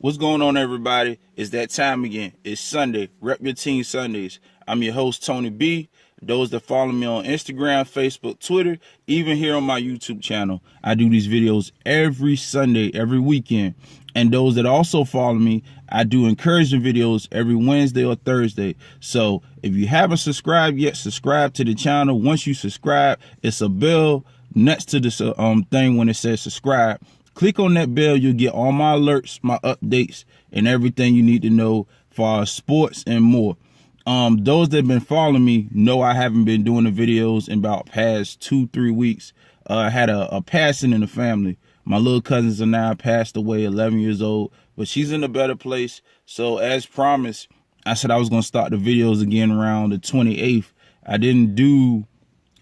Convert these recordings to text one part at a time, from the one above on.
What's going on, everybody? It's that time again. It's Sunday. Rep Your Team Sundays. I'm your host, Tony B. Those that follow me on Instagram, Facebook, Twitter, even here on my YouTube channel, I do these videos every Sunday, every weekend. And those that also follow me, I do encouraging videos every Wednesday or Thursday. So if you haven't subscribed yet, subscribe to the channel. Once you subscribe, it's a bell next to this thing when it says subscribe. Click on that bell, you'll get all my alerts, my updates, and everything you need to know for sports and more. Those that have been following me know I haven't been doing the videos in about past 2-3 weeks. I had a passing in the family. My little cousins are now passed away, 11 years old, but she's in a better place. So as promised, I said I was going to start the videos again around the 28th. I didn't do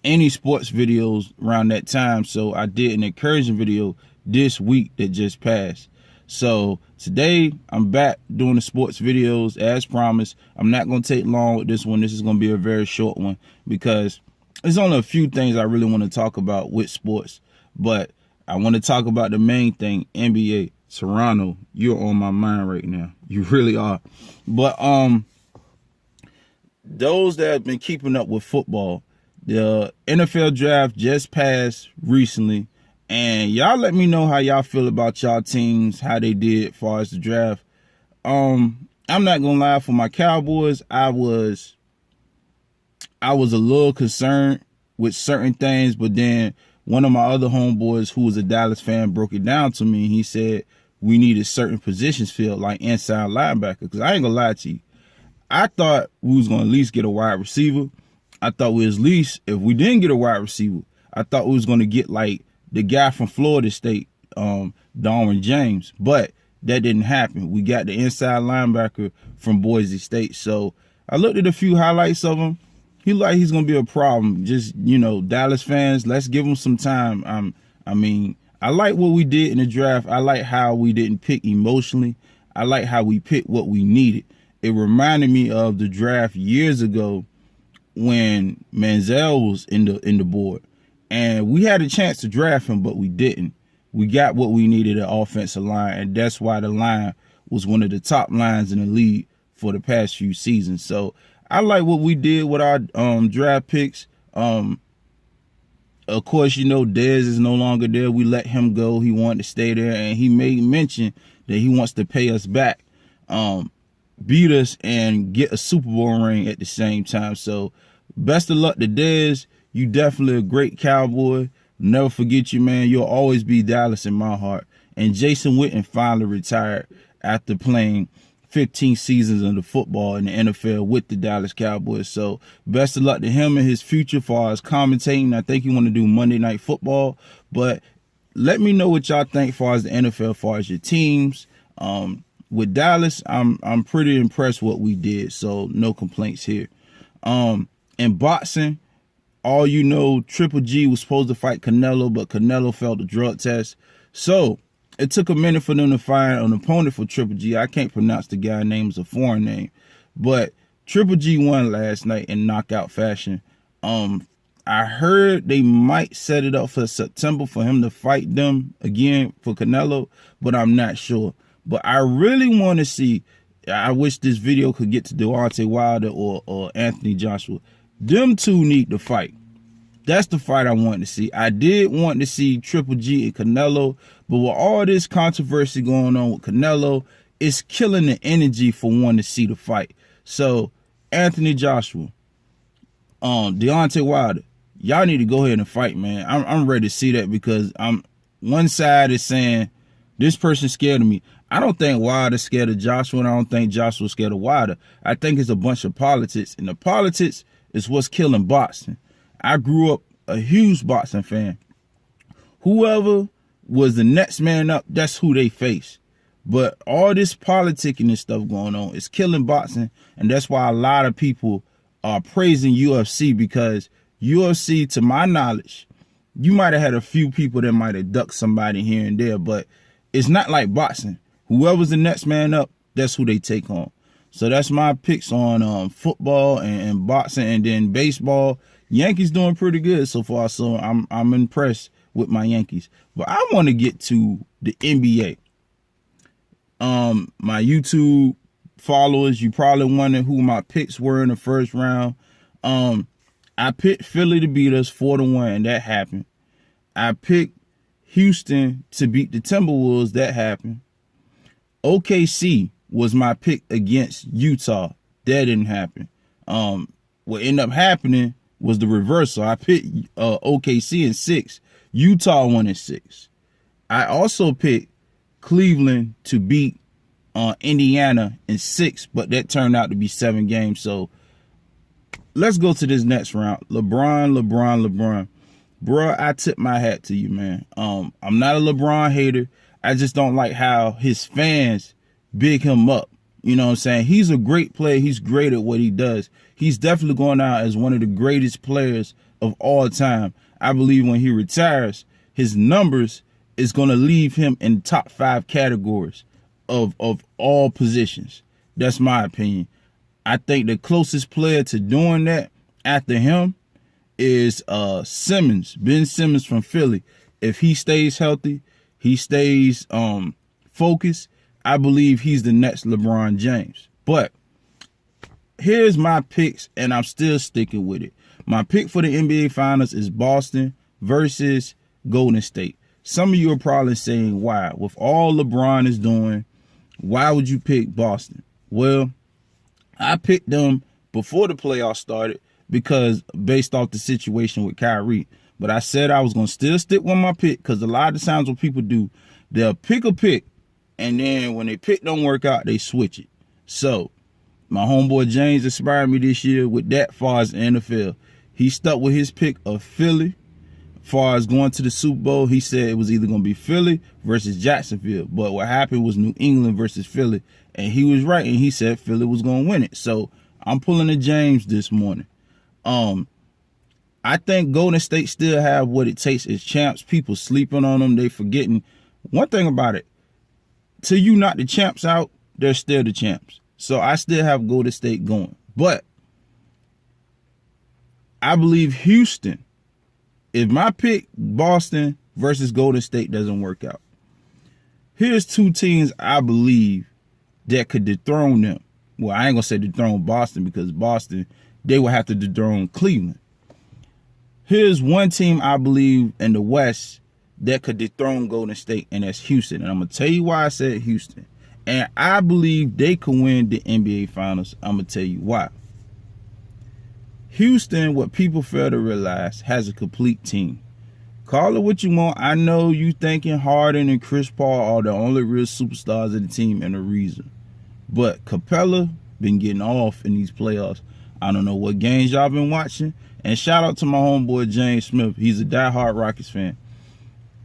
any sports videos around that time, so I did an encouraging video this week that just passed. So today I'm back doing the sports videos as promised. I'm not going to take long with this one. This is going to be a very short one because there's only a few things I really want to talk about with sports, but I want to talk about the main thing, NBA. Toronto, you're on my mind right now. You really are. But those that have been keeping up with football, the NFL draft just passed recently. And y'all let me know how y'all feel about y'all teams, how they did as far as the draft. I'm not gonna lie, for my Cowboys, I was a little concerned with certain things, but then one of my other homeboys who was a Dallas fan broke it down to me. He said we needed certain positions filled, like inside linebacker. Because I ain't gonna lie to you, I thought we was gonna at least get a wide receiver. I thought we at least, if we didn't get a wide receiver, I thought we was gonna get like the guy from Florida State, Darwin James, but that didn't happen. We got the inside linebacker from Boise State. So I looked at a few highlights of him. He like he's gonna be a problem. Just, Dallas fans, let's give him some time. I like what we did in the draft. I like how we didn't pick emotionally. I like how we picked what we needed. It reminded me of the draft years ago when Manziel was in the board. And we had a chance to draft him, but we didn't. We got what we needed at offensive line, and that's why the line was one of the top lines in the league for the past few seasons. So I like what we did with our draft picks. Of course, Dez is no longer there. We let him go. He wanted to stay there, and he made mention that he wants to pay us back, beat us, and get a Super Bowl ring at the same time. So best of luck to Dez. You definitely a great Cowboy. Never forget you, man. You'll always be Dallas in my heart. And Jason Witten finally retired after playing 15 seasons of the football in the NFL with the Dallas Cowboys. So best of luck to him and his future as far as commentating. I think you want to do Monday Night Football. But let me know what y'all think as far as the NFL, as far as your teams. With Dallas, I'm pretty impressed what we did. So no complaints here. In boxing, Triple G was supposed to fight Canelo, but Canelo failed the drug test. So it took a minute for them to find an opponent for Triple G. I can't pronounce the guy's name, it's a foreign name. But Triple G won last night in knockout fashion. I heard they might set it up for September for him to fight them again for Canelo, but I'm not sure. But I really want to see, I wish this video could get to Deontay Wilder or Anthony Joshua. Them two need to fight. That's the fight I wanted to see. I did want to see Triple G and Canelo, but with all this controversy going on with Canelo, it's killing the energy for one to see the fight. So Anthony Joshua, Deontay Wilder, y'all need to go ahead and fight, man. I'm ready to see that because one side is saying this person's scared of me. I don't think Wilder's scared of Joshua, and I don't think Joshua's scared of Wilder. I think it's a bunch of politics, and the politics is what's killing boxing. I grew up a huge boxing fan. Whoever was the next man up, that's who they face. But all this politicking and stuff going on is killing boxing, and that's why a lot of people are praising UFC because UFC, to my knowledge, you might have had a few people that might have ducked somebody here and there, but it's not like boxing. Whoever's the next man up, that's who they take on. So that's my picks on football and boxing, and then baseball. Yankees doing pretty good so far, so I'm impressed with my Yankees. But I want to get to the NBA. My YouTube followers, you probably wondering who my picks were in the first round. I picked Philly to beat us 4-1, and that happened. I picked Houston to beat the Timberwolves. That happened. OKC was my pick against Utah. That didn't happen. What ended up happening was the reversal. I picked OKC in 6. Utah won in 6. I also picked Cleveland to beat Indiana in 6, but that turned out to be 7 games. So let's go to this next round. LeBron. Bro, I tip my hat to you, man. I'm not a LeBron hater. I just don't like how his fans big him up. You know what I'm saying? He's a great player. He's great at what he does. He's definitely going out as one of the greatest players of all time. I believe when he retires, his numbers is going to leave him in top 5 categories of all positions. That's my opinion. I think the closest player to doing that after him is Simmons, Ben Simmons from Philly. If he stays healthy, he stays focused, I believe he's the next LeBron James. But here's my picks, and I'm still sticking with it. My pick for the NBA Finals is Boston versus Golden State. Some of you are probably saying, why? With all LeBron is doing, why would you pick Boston? Well, I picked them before the playoffs started because based off the situation with Kyrie. But I said I was going to still stick with my pick because a lot of times what people do, they'll pick a pick, and then when they pick don't work out, they switch it. So my homeboy James inspired me this year with that far as the NFL. He stuck with his pick of Philly. Far as going to the Super Bowl, he said it was either going to be Philly versus Jacksonville. But what happened was New England versus Philly. And he was right, and he said Philly was going to win it. So I'm pulling a James this morning. I think Golden State still have what it takes as champs. People sleeping on them. They forgetting. One thing about it, till you knock the champs out, they're still the champs. So I still have Golden State going. But I believe Houston, if my pick, Boston versus Golden State, doesn't work out, here's 2 teams I believe that could dethrone them. Well, I ain't going to say dethrone Boston because Boston, they will have to dethrone Cleveland. Here's one team I believe in the West that could dethrone Golden State, and that's Houston. And I'm going to tell you why I said Houston. And I believe they can win the NBA Finals. I'm going to tell you why. Houston, what people fail to realize, has a complete team. Call it what you want. I know you thinking Harden and Chris Paul are the only real superstars of the team, and the reason. But Capella been getting off in these playoffs. I don't know what games y'all been watching. And shout out to my homeboy James Smith. He's a diehard Rockets fan.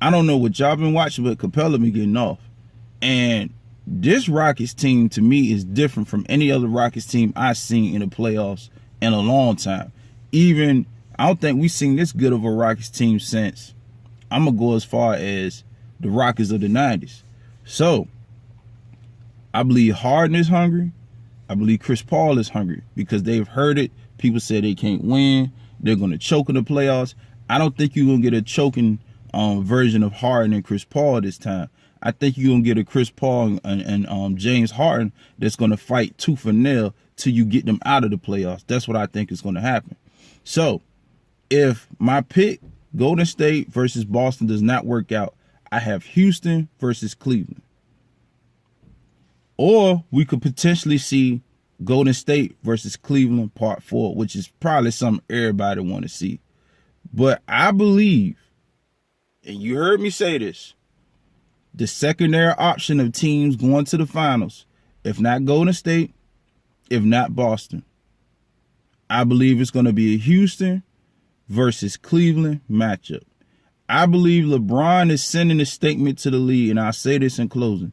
I don't know what y'all been watching, but Capella been getting off. And this Rockets team, to me, is different from any other Rockets team I've seen in the playoffs in a long time. Even, I don't think we've seen this good of a Rockets team since, I'm going to go as far as the Rockets of the 90s. So, I believe Harden is hungry. I believe Chris Paul is hungry because they've heard it. People say they can't win. They're going to choke in the playoffs. I don't think you're going to get a choking version of Harden and Chris Paul this time. I think you're going to get a Chris Paul and James Harden that's going to fight tooth and nail till you get them out of the playoffs. That's what I think is going to happen. So, if my pick, Golden State versus Boston, does not work out, I have Houston versus Cleveland. Or we could potentially see Golden State versus Cleveland Part 4, which is probably something everybody want to see. But I believe, and you heard me say this, the secondary option of teams going to the finals, if not Golden State, if not Boston, I believe it's going to be a Houston versus Cleveland matchup. I believe LeBron is sending a statement to the league, and I'll say this in closing.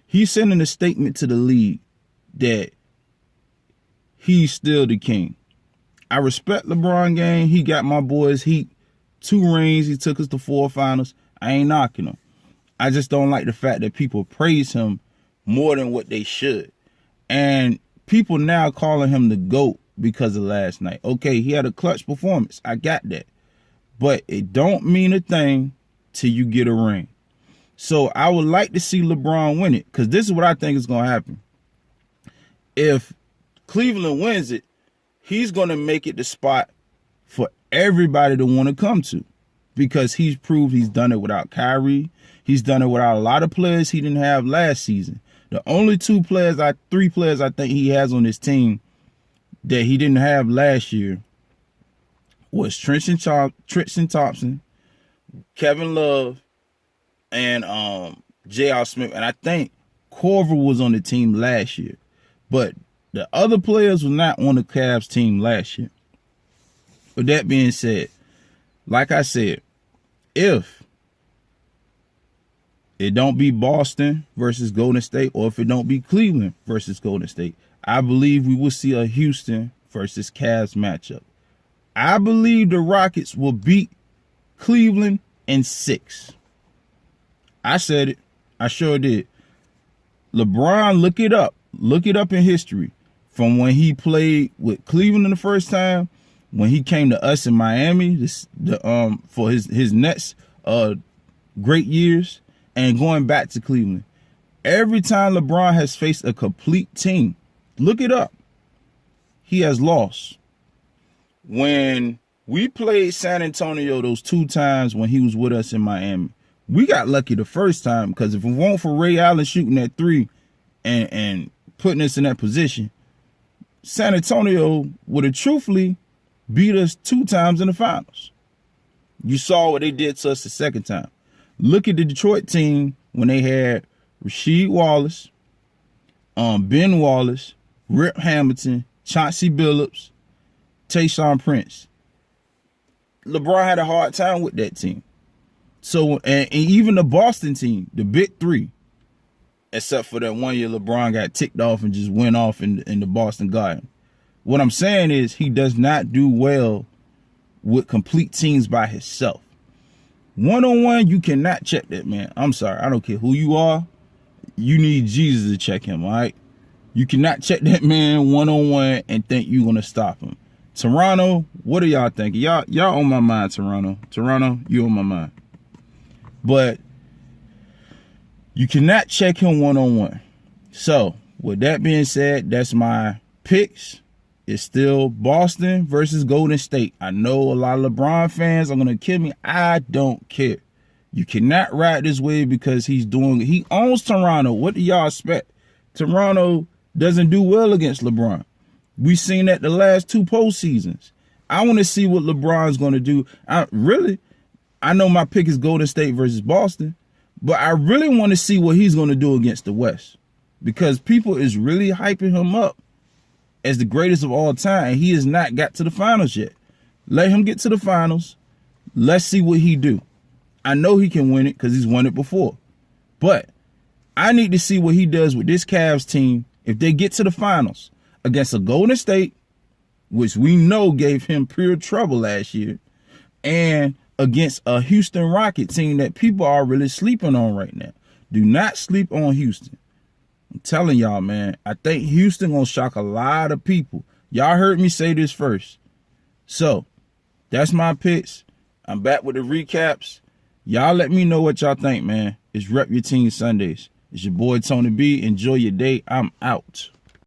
He's sending a statement to the league that he's still the king. I respect LeBron game. He got my boys Heat 2 rings. He took us to 4 finals. I ain't knocking him. I just don't like the fact that people praise him more than what they should. And people now calling him the GOAT because of last night. Okay, he had a clutch performance. I got that. But it don't mean a thing till you get a ring. So I would like to see LeBron win it, because this is what I think is going to happen. If Cleveland wins it, he's going to make it the spot for everybody to want to come to, because he's proved he's done it without Kyrie. He's done it without a lot of players he didn't have last season. The only three players I think he has on his team that he didn't have last year was Tristan Thompson, Kevin Love, and J.R. Smith. And I think Korver was on the team last year. But the other players were not on the Cavs team last year. With that being said, like I said, if it don't be Boston versus Golden State, or if it don't be Cleveland versus Golden State, I believe we will see a Houston versus Cavs matchup. I believe the Rockets will beat Cleveland in 6. I said it. I sure did. LeBron, look it up. Look it up in history. From when he played with Cleveland the first time, when he came to us in Miami for his Nets great years, and going back to Cleveland. Every time LeBron has faced a complete team, look it up, he has lost. When we played San Antonio those 2 times when he was with us in Miami, we got lucky the first time, because if it weren't for Ray Allen shooting that 3 and putting us in that position, San Antonio would have truthfully beat us 2 times in the finals. You saw what they did to us the second time. Look at the Detroit team when they had Rasheed Wallace, Ben Wallace, Rip Hamilton, Chauncey Billups, Tayshaun Prince. LeBron had a hard time with that team. So, and even the Boston team, the big 3, except for that 1 year LeBron got ticked off and just went off in the Boston Garden. What I'm saying is he does not do well with complete teams by himself. One-on-one, you cannot check that man. I'm sorry. I don't care who you are. You need Jesus to check him, all right? You cannot check that man one-on-one and think you're going to stop him. Toronto, what are y'all thinking? Y'all on my mind, Toronto. Toronto, you on my mind. But you cannot check him one-on-one. So, with that being said, that's my picks. It's still Boston versus Golden State. I know a lot of LeBron fans are going to kill me. I don't care. You cannot ride this wave because he owns Toronto. What do y'all expect? Toronto doesn't do well against LeBron. We've seen that the last 2 postseasons. I want to see what LeBron's going to do. I know my pick is Golden State versus Boston, but I really want to see what he's going to do against the West, because people is really hyping him up as the greatest of all time, and he has not got to the finals yet. Let him get to the finals. Let's see what he do. I know he can win it because he's won it before. But I need to see what he does with this Cavs team if they get to the finals against a Golden State, which we know gave him pure trouble last year, and against a Houston Rocket team that people are really sleeping on right now. Do not sleep on Houston. I'm telling y'all, man, I think Houston gonna shock a lot of people. Y'all heard me say this first. So, that's my picks. I'm back with the recaps. Y'all let me know what y'all think, man. It's Rep Your Team Sundays. It's your boy, Tony B. Enjoy your day. I'm out.